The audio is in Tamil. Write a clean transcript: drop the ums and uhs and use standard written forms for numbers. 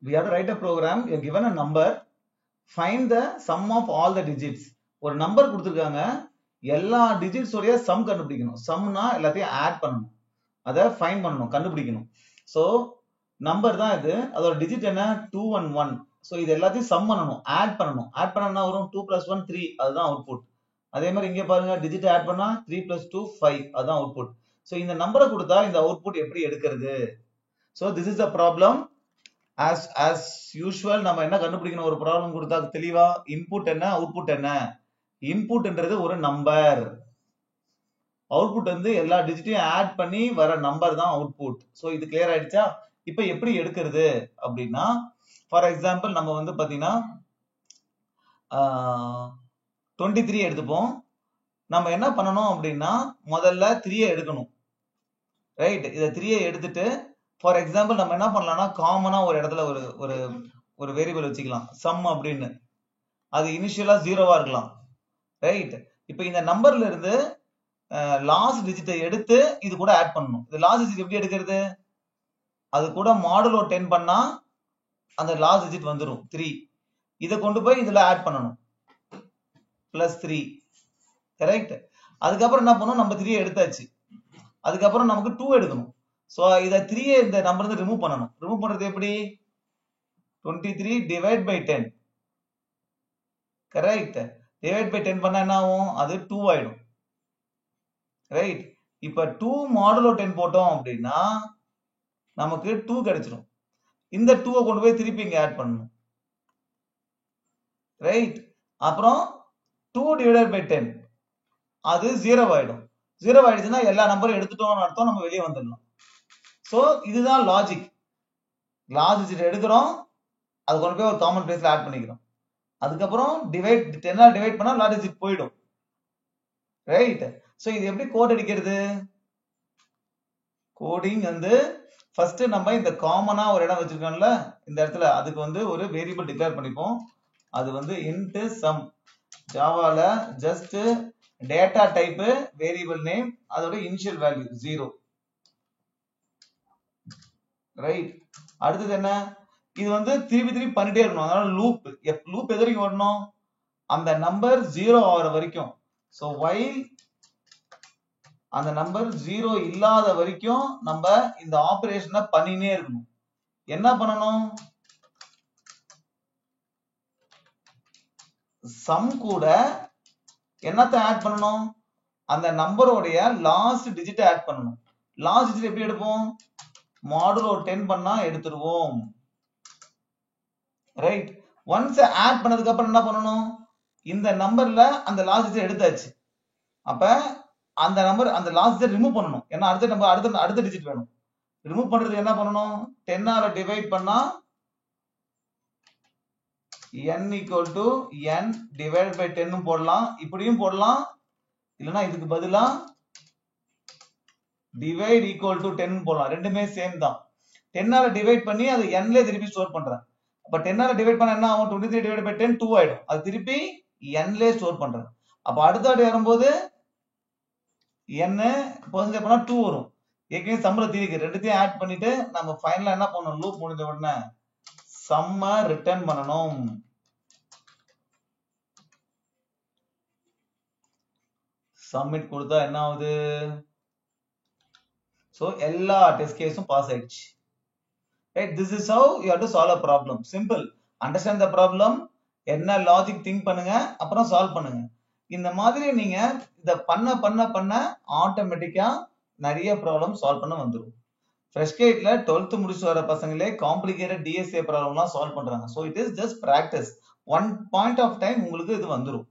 we have to write a program. You are given a number, find the sum of all the digits. ஒரு நம்பர் கொடுத்திருக்காங்க, எல்லா டிஜிட்ஸ் உடைய சம் கண்டுபிடிக்கணும். சம்னா எல்லாத்தையும் ஆட் பண்ணணும், அதை ஃபைண்ட் பண்ணணும், கண்டுபிடிக்கணும். சோ நம்பர் தான் இது, அதோட டிஜிட் என்ன 2 and 1. சோ இது எல்லாத்தையும் சம் பண்ணணும், ஆட் பண்ணணும். ஆட் பண்ணா வரும் 2 + 1 3, அதுதான் அவுட்புட். அதே மாதிரி இங்க பாருங்க, டிஜிட் ஆட் பண்ணா 3 + 2 5, அதுதான் அவுட்புட். சோ இந்த நம்பரை கொடுத்தா இந்த அவுட்புட் எப்படி எடுக்கிறது? So this is the problem. as usual நம்ம என்ன கண்டுபிடிக்கணும்? ஒரு ப்ராப்ளம் கொடுத்தா தெளிவா இன்புட் என்ன, அவுட்புட் என்ன. இன்புட்ன்றது ஒரு நம்பர், அவுட்புட் வந்து எல்லா டிஜிட்டையும் ஆட் பண்ணி வர நம்பர் தான் அவுட்புட். சோ இது கிளியர் ஆயிடுச்சா? இப்போ எப்படி எடுக்கிறது அப்படின்னா, ஃபார் எக்ஸாம்பிள் நம்ம வந்து பாத்தீங்கன்னா 23 எடுத்துப்போம். நம்ம என்ன பண்ணணும் அப்படின்னா, முதல்ல 3 எடுக்கணும், ரைட்? இதை 3 எடுத்துட்டு ஃபார் எக்ஸாம்பிள் நம்ம என்ன பண்ணலாம்னா, காமனா ஒரு இடத்துல ஒரு வேரியபிள் வச்சுக்கலாம், சம் அப்படின்னு. அது இனிஷியலா 0வா இருக்கலாம், ரைட்? இப்போ இந்த நம்பர்ல இருந்து லாஸ்ட் டிஜிட்டை எடுத்து இது கூட ஆட் பண்ணணும். இது லாஸ்ட் டிஜிட் எப்படி எடுக்கிறது? அது கூட மாடுலோ 10 பண்ணா அந்த லாஸ்ட் டிஜிட் வந்துடும் 3. இதை கொண்டு போய் இதுல ஆட் பண்ணணும், +3, கரெக்ட்? அதுக்கப்புறம் என்ன பண்ணணும், நம்ம 3 எடுத்தாச்சு. அதுக்கப்புறம் நமக்கு 2 எடுக்கணும். சோ இத 3 இந்த நம்பர்ல இருந்து ரிமூவ் பண்ணணும். ரிமூவ் பண்றது எப்படி? 23 divide by 10, correct? Divide by 10 பண்ணா என்ன ஆகும்? அது 2 ஆயிடும், ரைட்? இப்ப 2 மாடுலோ 10 போட்டோம் அப்படின்னா நமக்கு 2 கிடைச்சிடும். இந்த 2 கொண்டு போய் திருப்பி இங்க ஆட் பண்ணணும், ரைட்? அப்புறம் 2 டிவைடட் பை 10, அது 0 ஆயிடும். 0 ஆயிடுச்சுன்னா எல்லா நம்பரும் எடுத்துட்டோம்னு அர்த்தம், நம்ம வெளியே வந்துடலாம். சோ இதுதான் லாஜிக். லாஸ்ட் டிஜிட் எடுக்கிறோம், அது கொண்டு போய் ஒரு காமன் பிளேஸ்ல ஆட் பண்ணிக்கிறோம். அதுக்கப்புறம் டிவைட் 10 ஆல் டிவைட் பண்ணா லாஸ்ட் டிஜிட் போயிடும், ரைட்? சோ இது எப்படி கோட் அடிக்கிறது? கோடிங் வந்து ஃபர்ஸ்ட் நம்ம இந்த காமனா ஒரு இடம் வச்சிருக்கோம்ல, இந்த இடத்துல அதுக்கு வந்து ஒரு வேரியபிள் டிக்ளேர் பண்ணிப்போம். அது வந்து int sum. ஜாவால just data type, variable name, அதோட இனிஷியல் வேல்யூ 0, ரைட்? அடுத்தது என்ன? இது வந்து திருப்பி பண்ணிட்டே இருக்கணும். அதனால லூப் எது வரைக்கும் வரணும்? அந்த நம்பர் 0 ஆகிற வரைக்கும். சோ while அந்த நம்பர் 0 இல்லாத வரைக்கும் நம்ம இந்த ஆபரேஷனை பண்ணினே இருக்கணும். என்ன பண்ணணும்? சம் கூட என்னத்தை ஆட் பண்ணணும்? அந்த நம்பரோடைய லாஸ்ட் டிஜிட் ஆட் பண்ணணும். லாஸ்ட் டிஜிட் எப்படி எடுப்போம்? மாடுலோ 10 பண்ணா எடுத்துருவோம், ரைட்? ஒன்ஸ் ஆட் பண்ணதுக்கு அப்புறம் என்ன பண்ணணும்? இந்த நம்பர்ல அந்த லாஸ்ட் டிஜிட் எடுத்தாச்சு. அப்ப அந்த நம்பர், அந்த லாஸ்ட் டிஜிட் ரிமூவ் பண்ணணும். ஏன்னா அடுத்த நம்பர் அடுத்த டிஜிட் வேணும். ரிமூவ் பண்றதுக்கு என்ன பண்ணணும்? 10 ஆல டிவைட் பண்ணா n = n டிவைட் பை 10 போடலாம், இப்படியும் போடலாம். இல்லனா இதுக்கு பதிலா டிவைட் = 10 போடலாம். ரெண்டுமே சேம் தான். 10 ஆல டிவைட் பண்ணி அது n ல திருப்பி ஸ்டோர் பண்றேன். அப்ப 10 ஆல டிவைட் பண்ணா என்ன ஆகும்? 23 டிவைட் பை 10 2 ஆயிடும். அது திருப்பி n ல ஸ்டோர் பண்றேன். அப்ப அடுத்த வாட்டி வரும்போது n பெர்சன்டேஜ் பண்ணா 2 வரும். ஏற்கனவே சம்ல தீர்க்கு ரெண்டுத்தையும் ஆட் பண்ணிட்டு நம்ம ஃபைனலா என்ன பண்ணணும்? லூப் முடிஞ்ச உடனே சம்ம ரிட்டர்ன் பண்ணணும். சப்மிட் கொடுத்தா என்ன ஆகுது? சோ எல்லா டெஸ்ட் கேஸும் பாஸ் ஆயிடுச்சு, right? This is how you have to solve a problem. Simple. Understand the problem, என்ன லாஜிக் திங்க் பண்ணுங்க, அப்புறம் சால்வ் பண்ணுங்க. இந்த மாதிரி நீங்க இத பண்ண ஆட்டோமேட்டிக்கா நிறைய ப்ராப்ளம் சால்வ் பண்ண வந்துரும். ஃப்ரெஷ்கேட்ல 12th முடிச்சு வர பசங்களே காம்ப்ளிகேட்டட் டிஎஸ்ஏ ப்ராப்ளம்லாம் சால்வ் பண்றாங்க. So it is just practice. One point of time உங்களுக்கு இது வந்துரும்.